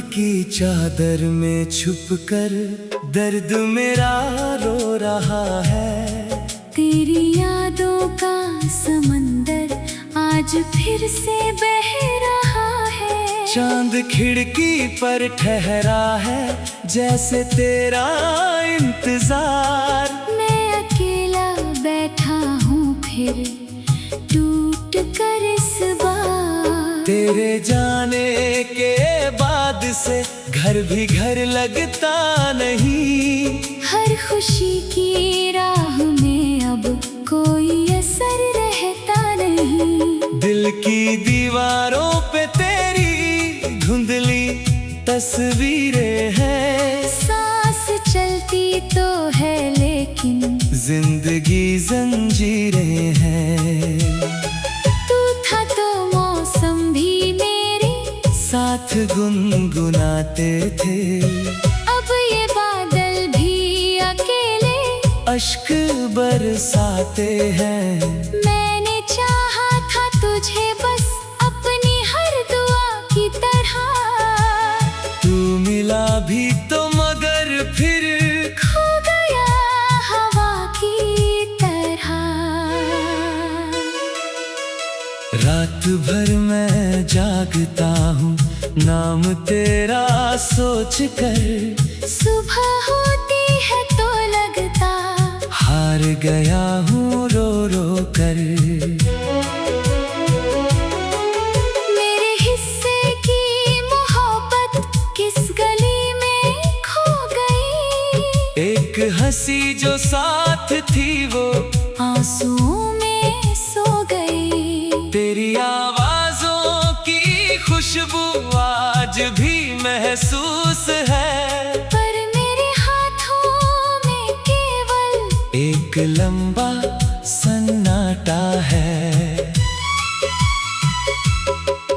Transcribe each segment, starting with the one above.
की चादर में छुपकर दर्द मेरा रो रहा है। तेरी यादों का समंदर आज फिर से बह रहा है। चांद खिड़की पर ठहरा है, जैसे तेरा इंतजार। मैं अकेला बैठा हूँ फिर टूट कर इस बार। तेरे जाने के बाद से घर भी घर लगता नहीं। हर खुशी की राह में अब कोई असर रहता नहीं। दिल की दीवारों पे तेरी धुंधली तस्वीरें हैं। सांस चलती तो है लेकिन जिंदगी जंजीरें हैं। तू था तो मौसम भी मेरे साथ गुनगुनाते थे। अब ये बादल भी अकेले अश्क बरसाते हैं। मैंने चाहा था तुझे बस अपनी हर दुआ की तरह। तू मिला भी तो मगर फिर खो गया हवा की तरह। रात भर मैं जागता हूँ नाम तेरा सोच कर। सुबह होती है तो लगता हार गया हूँ रो रो कर। मेरे हिस्से की मोहब्बत किस गली में खो गई। एक हंसी जो साथ थी वो आंसुओं में सो गई। तेरी आवाज़ों की खुशबू आज भी महसूस है। पर मेरे हाथों में केवल एक लंबा सन्नाटा है।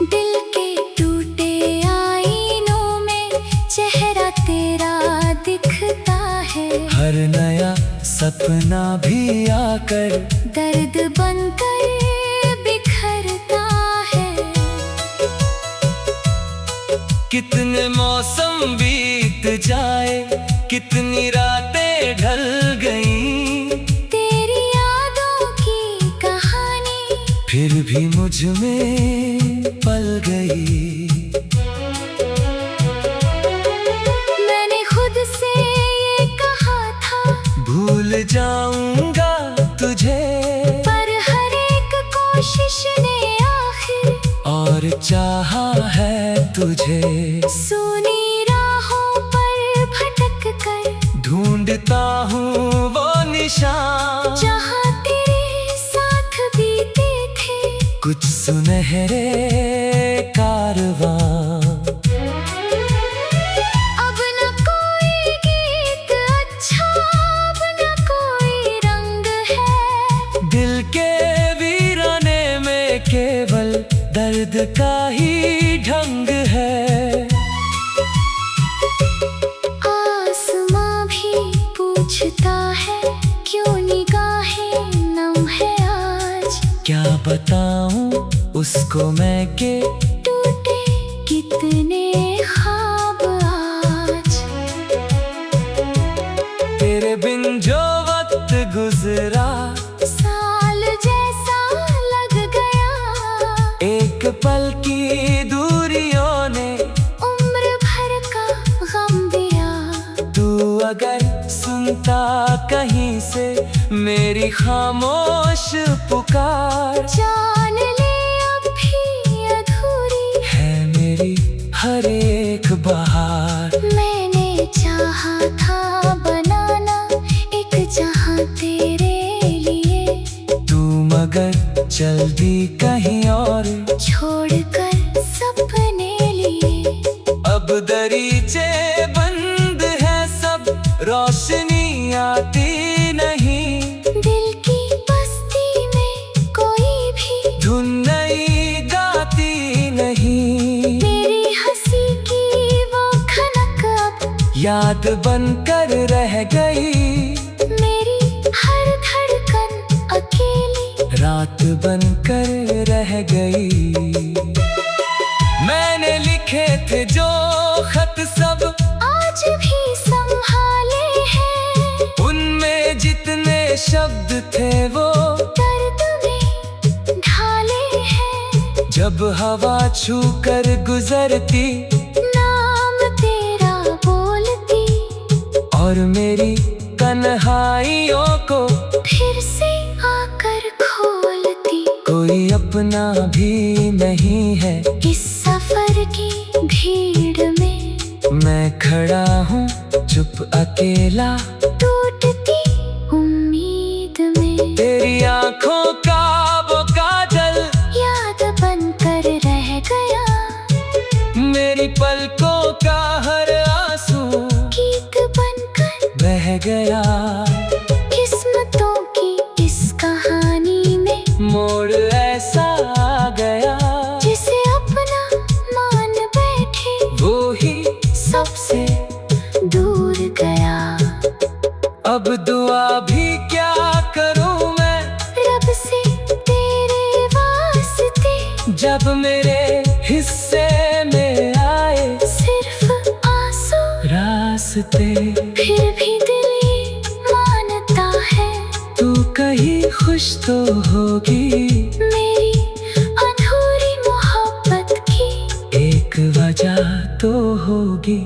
दिल के टूटे आईनों में चेहरा तेरा दिखता है। हर नया सपना भी आकर दर्द बनकर बिखरता है। कितने मौसम बीत जाए, कितनी रातें ढल गईं। तेरी यादों की कहानी फिर भी मुझ में पल गई। मैंने खुद से ये कहा था भूल जाऊंगा तुझे, पर हर एक कोशिश ने आखिर और चाहा है तुझे। सुनी राहों पर भटक कर ढूंढता हूँ वो निशान, जहाँ तेरे साथ बीते थे कुछ सुनहरे कारवां। अब न कोई गीत अच्छा, अब न कोई रंग है। दिल के वीराने में केवल दर्द का ही ढंग है। आसमां भी पूछता है क्यों निगाहें नम है आज। क्या बताऊं उसको मैं के टूटे कितने ख्वाब आज। तेरे बिन जो वक्त गुजरा साल जैसा लग गया। एक पल की दूरियों ने उम्र भर का गम दिया। तू अगर सुनता कहीं से मेरी खामोश पुकार। जान ले अब भी अधूरी है मेरी हर एक बहार। मैंने चाहा था बनाना एक जहां तेरे लिए। तू मगर चल दी कहीं और छोड़कर सपने लिए। अब दरीचे बंद है सब, रोशनी आती नहीं। दिल की बस्ती में कोई भी धुन नई गाती नहीं। मेरी हंसी की वो खनक अब याद बनकर रह गई। मेरी हर धड़कन अकेली रात बनकर रह गई। मैंने लिखे थे जो शब्द थे वो दर्द में ढाले हैं। जब हवा छू कर गुजरती नाम तेरा बोलती और मेरी तन्हाइयों को फिर से आकर खोलती। कोई अपना भी नहीं है इस सफर की भीड़ में मैं खड़ा हूँ चुप अकेला टूटती उम्मीद में। तेरी आंखों का वो काजल याद बनकर रह गया, मेरी पलकों का हर आंसू गीत बनकर बह गया। किस्मतों की इस कहानी में मोड़ ऐसा आ गया जिसे अपना मान बैठे वो ही सबसे दूर गया। अब दुआ भी क्या करूं मैं रब से तेरे वास्ते, जब मेरे हिस्से में आए सिर्फ आंसू रास्ते। फिर भी दिल ये मानता है तू कहीं खुश तो होगी, मेरी अधूरी मोहब्बत की एक वजह तो होगी।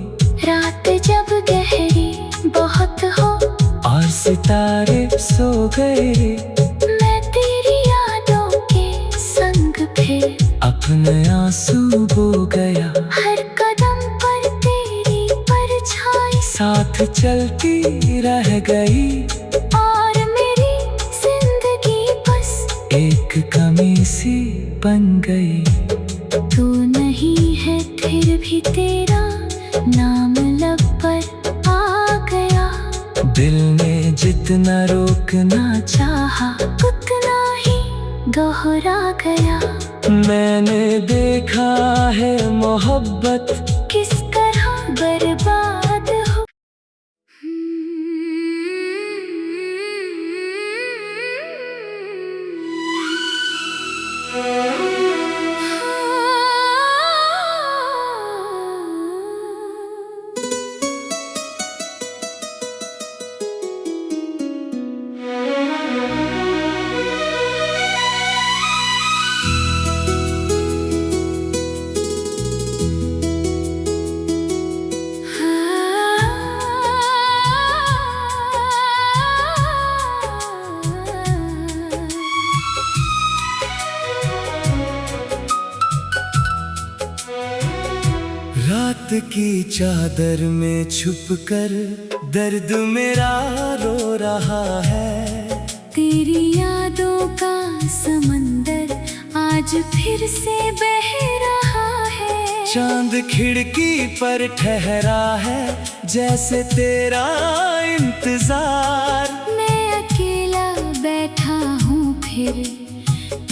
रात जब गहरी बहुत हो और सितारे सो गए, मैं तेरी यादों के संग फिर अपने आंसू बो गया। हर कदम पर तेरी परछाई साथ चलती रह गई और मेरी जिंदगी बस एक कमी सी बन गई। तू नहीं है फिर भी तेरा नाम लब पर आ गया। दिल ने जितना रोकना चाहा उतना ही दोहरा गया। मैंने देखा है मोहब्बत किस तरह बर्बाद हो। रात की चादर में छुपकर दर्द मेरा रो रहा है। तेरी यादों का समंदर आज फिर से बह रहा है। चांद खिड़की पर ठहरा है जैसे तेरा इंतजार। मैं अकेला बैठा हूँ फिर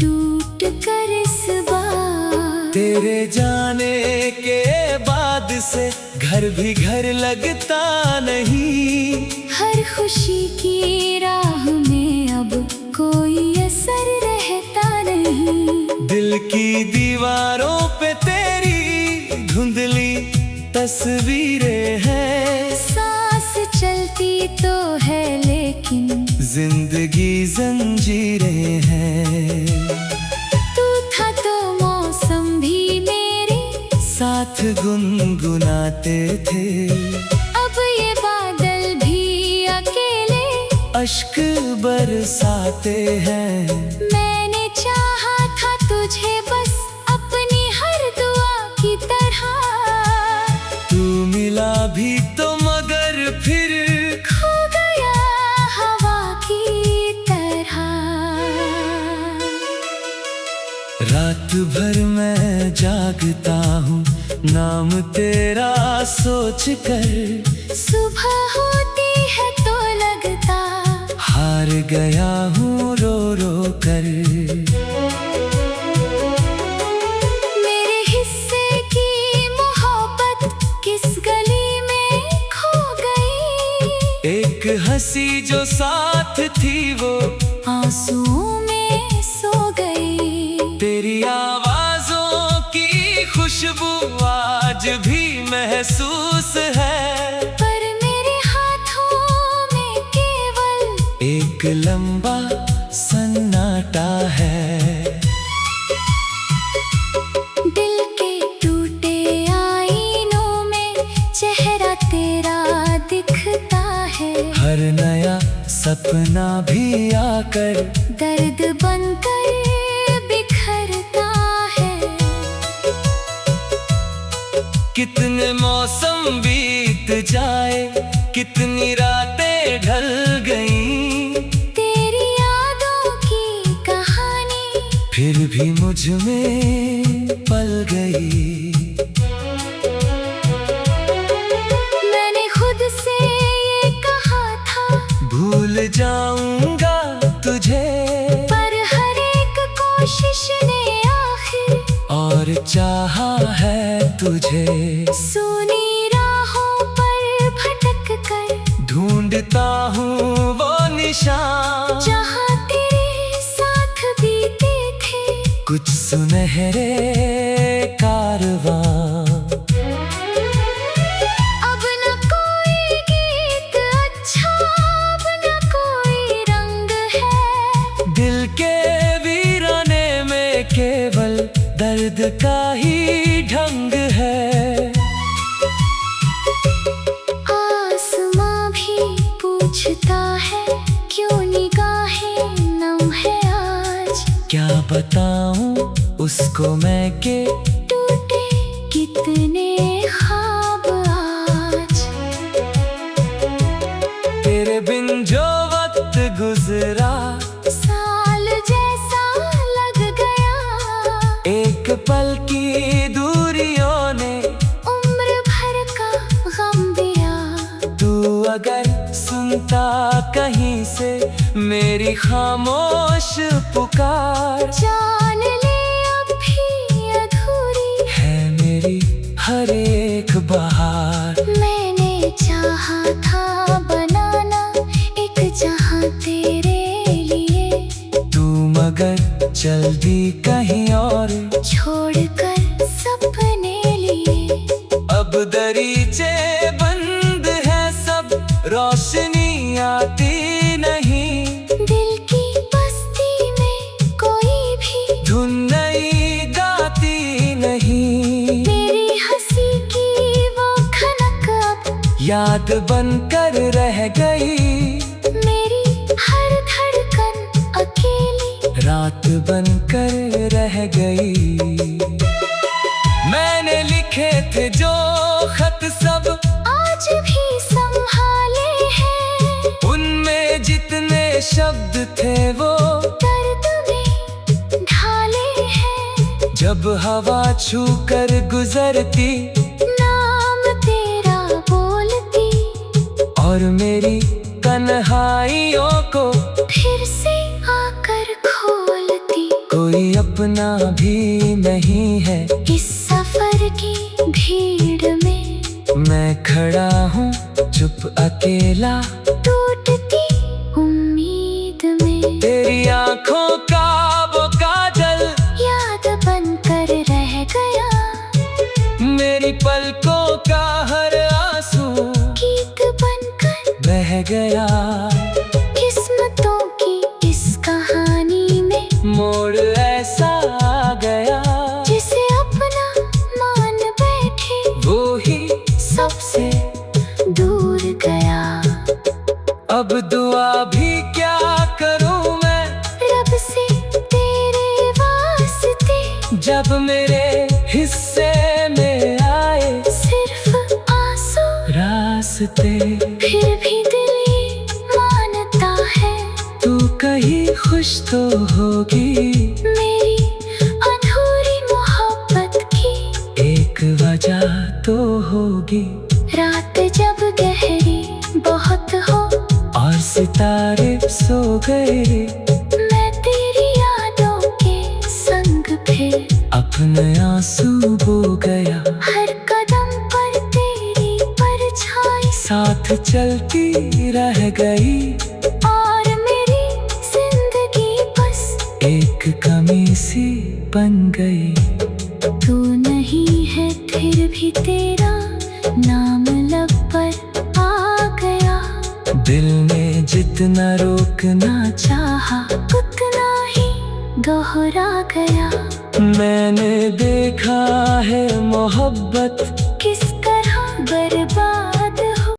टूट कर इस बार। तेरे जाने के बाद से घर भी घर लगता नहीं। हर खुशी की राह में अब कोई असर रहता नहीं। दिल की दीवारों पे तेरी धुंधली तस्वीरें हैं। सांस चलती तो है लेकिन जिंदगी जंजीरें हैं। तू था तो मौसम भी मेरे साथ गुनगुनाते थे। अब ये बादल भी अकेले अश्क बरसाते हैं। मैंने चाहा था तुझे बस अपनी हर दुआ की तरह। तू मिला भी तो मगर फिर खो गया हवा की तरह। रात भर मैं जागता हूँ नाम तेरा सोच कर। सुबह होती है तो लगता हार गया हूँ रो रो कर। मेरे हिस्से की मोहब्बत किस गली में खो गई। एक हंसी जो साथ थी वो आंसुओं में सो गई। तेरी आवाजों की खुशबू आज भी महसूस है। पर मेरे हाथों में केवल एक एक लंबा सन्नाटा है। दिल के टूटे आईनों में चेहरा तेरा दिखता है। हर नया सपना भी आकर दर्द बनकर बिखरता है। कितने मौसम बीत जाए, कितनी रातें ढल गईं, तेरी यादों की कहानी फिर भी मुझ में पल गई। मैंने खुद से ये कहा था भूल जाऊंगा तुझे, पर हर एक कोशिश ने आखिर और चाहा है तुझे। सुनी राहों पर भटक कर ढूंढता हूँ वो निशान, जहाँ तेरे साथ बीते थे कुछ सुनहरे कारवां। अब न कोई गीत अच्छा, अब न कोई रंग है। दिल के वीराने में केवल दर्द का ही ढंग है। आसमां भी पूछता है क्यों निगाहें नम है आज। क्या बताऊं उसको मैं के टूटे कितने ख्वाब आज। तेरे बिन जो वक्त गुजरा, साल जैसा लग गया। एक पल की दूरियों ने उम्र भर का गम दिया। तू अगर सुनता कहीं से मेरी खामोश पुकार, जान ले अब भी अधूरी है मेरी हर एक बहार। मैंने चाहा था बनाना एक जहां तेरे लिए, तू मगर चल दी कहीं और, छोड़कर सपने लिए। अब दरीचे बंद है सब, रोशनी आती नहीं। दिल की बस्ती में कोई भी धुन नई गाती नहीं। मेरी हंसी की वो खनक अब याद बनकर रह गई, मेरी हर धड़कन अकेली रात बनकर रह गई। मैंने लिखे थे जो खत सब आज भी संभाले हैं। उनमें जितने शब्द थे वो दर्द में ढाले हैं। जब हवा छू कर गुजरती, नाम तेरा बोलती, और मेरी तन्हाइयों को फिर से आकर खोलती। कोई अपना भी नहीं है इस सफर की भीड़ में, मैं खड़ा हूँ चुप अकेला टूटती उम्मीद में। तेरी आंखों का वो काजल याद बनकर रह गया, मेरी पलकों का हर आंसू गीत बनकर बह गया। किस्मतों की इस कहानी में मोड़ ऐसा आ गया, जिसे अपना मान बैठे वो ही सबसे दूर गया। अब दुआ भी क्या करूं मैं रब से तेरे वास्ते, जब मेरे हिस्से में आए सिर्फ आंसू रास्ते। फिर भी दिल ये मानता है तू कहीं खुश तो होगी, मेरी अधूरी मोहब्बत की एक वजह तो होगी। रात जब गहरी बहुत हो और सितारे सो गए, मैं तेरी यादों के संग फिर अपने आंसू बो गया। हर कदम पर तेरी परछाई साथ चलती रह गई, और मेरी जिंदगी बस एक कमी सी बन गई। तू नहीं है फिर भी तेरा नाम लब पर आ गया। दिल ने जितना रोकना चाहा उतना ही दोहरा गया। मैंने देखा है मोहब्बत किस तरह बर्बाद हो।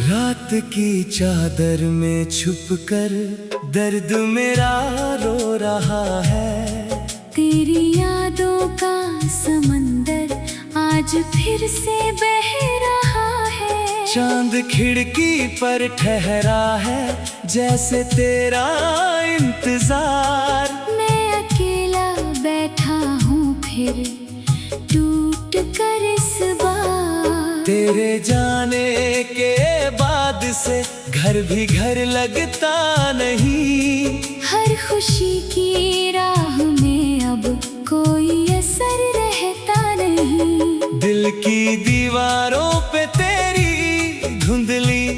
रात की चादर में छुपकर दर्द मेरा रो रहा है। तेरी यादों का समंदर आज फिर से बह रहा है। चांद खिड़की पर ठहरा है जैसे तेरा इंतजार। मैं अकेला बैठा हूँ फिर टूट कर इस बार। तेरे जाने के बाद से घर भी घर लगता नहीं। हर खुशी की राह में अब कोई असर रहता नहीं। दिल की दीवारों पे तेरी धुंधली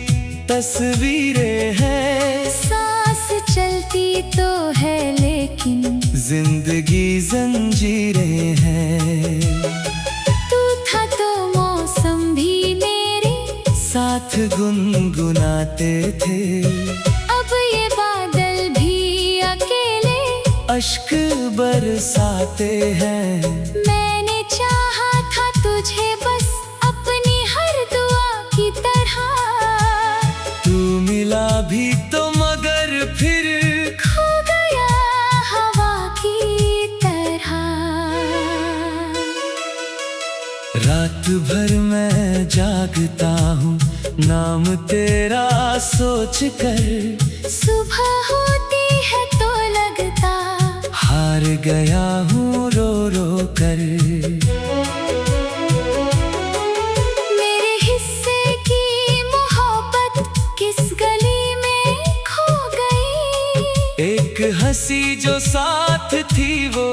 तस्वीरें हैं। सांस चलती तो है लेकिन जिंदगी जंजीरें हैं। तू था तो मौसम भी मेरे साथ गुनगुनाते थे। अब ये बादल भी अकेले अश्क बरसाते हैं। मैंने चाहा था तुझे बस अपनी हर दुआ की तरह। तू मिला भी तो मगर फिर खो गया हवा की तरह। रात भर मैं जागता हूँ नाम तेरा सोच कर। सुबह होती है तो लगता हार गया हूँ रो रो कर। मेरे हिस्से की मोहब्बत किस गली में खो गई। एक हंसी जो साथ थी वो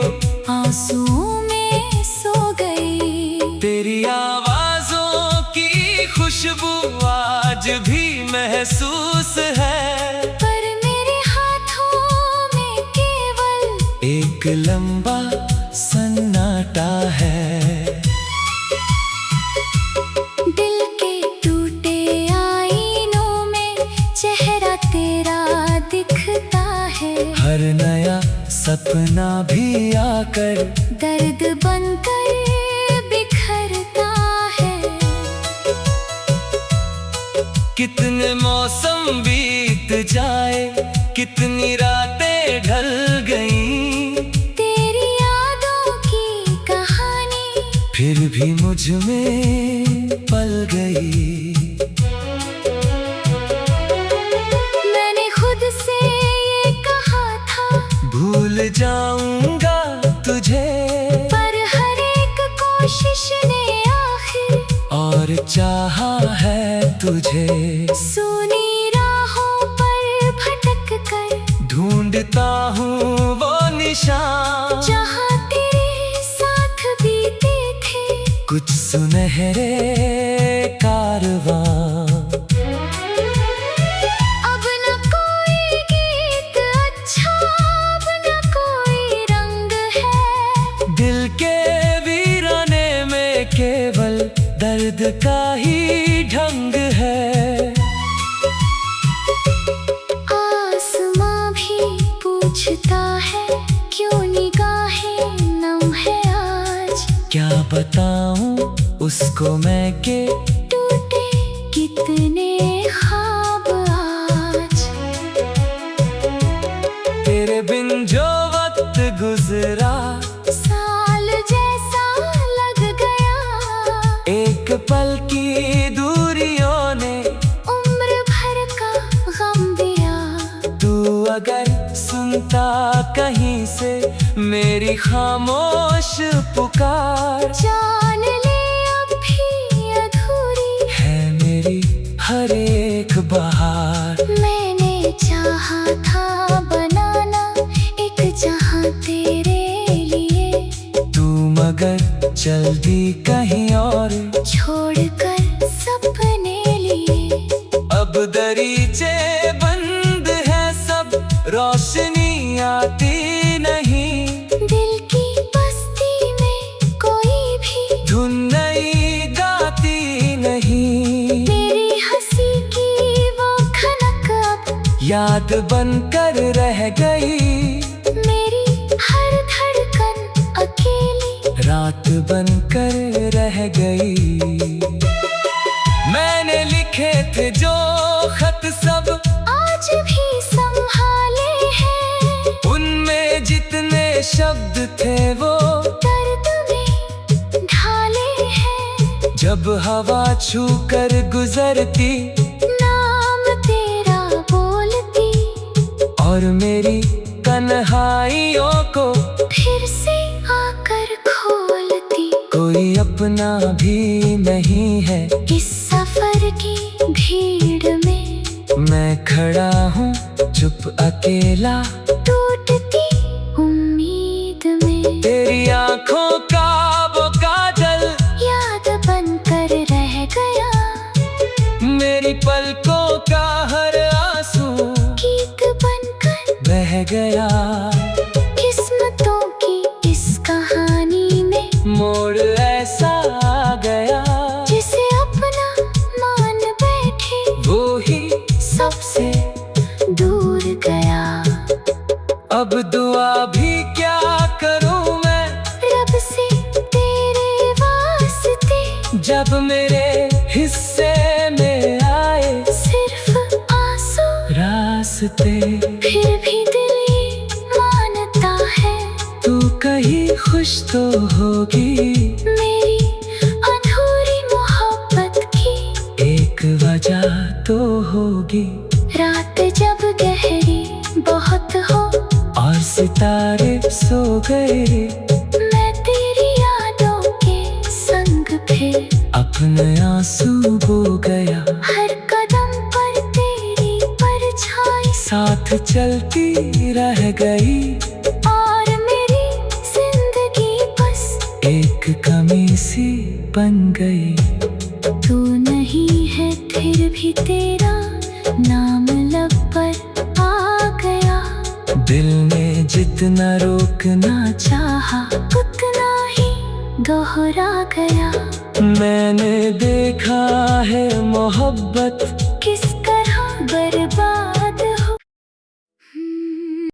आंसुओं में सो गई। तेरी आवाजों की खुशबू आज भी महसूस है। पर मेरे हाथों में केवल एक लंबा सन्नाटा है। दिल के टूटे आईनों में चेहरा तेरा दिखता है। हर नया सपना भी आकर दर्द बनकर बिखरता है। कितने मौसम बीत जाए कितनी रातें ढल गईं। तेरी यादों की कहानी फिर भी मुझ में पल गई। मैंने खुद से ये कहा था भूल जाऊंगा तुझे पर हर एक कोशिश ने आखिर और चाहा है तुझे। सुनी राहों पर भटक कर ढूंढता हूँ वो निशान जहाँ तेरे साथ बीते थे कुछ सुनहरे कारवां। अब न कोई गीत अच्छा अब न कोई रंग है। दिल के वीराने में केवल दर्द का ही ढंग है। आसमां भी पूछता है क्यों निगाहें नम है आज। क्या बताऊं उसको मैं के टूटे कितने ख्वाब आज। तेरे बिन जो वक्त गुजरा साल जैसा लग गया। एक पल की दूरियों ने उम्र भर का गम दिया। तू अगर सुनता कहीं से मेरी खामोश पुकार। जान ले अब भी अधूरी है मेरी हर एक बहार। मैंने चाहा था बनाना एक जहां तेरे लिए, तू मगर चल दी कहीं और छोड़कर सपने लिए। अब दरीचे बंद है सब, रोशनी आती नहीं। दिल की बस्ती में कोई भी धुन नई गाती नहीं। मेरी हंसी की वो खनक अब याद बनकर रह गई। मेरी हर धड़कन अकेली रात बनकर रह गई। मैंने लिखे थे जो खत सब आज भी संभाले हैं। उनमें जितने शब्द थे वो दर्द में ढाले हैं। जब हवा छू कर गुजरती नाम तेरा बोलती, और मेरी कन्हाइयों को फिर से आकर खोलती। कोई अपना भी नहीं है इस सफर की भीड़ में मैं खड़ा हूँ चुप अकेला टूटती उम्मीद में। तेरी आंखों का वो काजल याद बनकर रह गया, मेरी पलकों का हर आंसू गीत बनकर बह गया। किस्मतों की इस कहानी में मोड़ ऐसा आ गया जिसे अपना मान बैठे वो ही सबसे दूर गया। अब दुआ भी क्या करूं मैं रब से तेरे वास्ते, जब मेरे हिस्से में आए सिर्फ आंसू रास्ते। फिर भी दिल ये मानता है तू कहीं खुश तो होगी, मेरी अधूरी मोहब्बत की एक वजह तो होगी। रात जब गहरी बहुत हो और सितारे सो गए, मैं तेरी यादों के संग फिर अपने आंसू बो गया। हर कदम पर तेरी परछाई साथ चलती रह गई, और मेरी जिंदगी बस एक कमी सी बन गई। तू नहीं है फिर भी तेरा नाम लब पर आ गया। दिल ने जितना रोकना चाहा उतना ही दोहरा गया। मैंने देखा है मोहब्बत किस तरह बर्बाद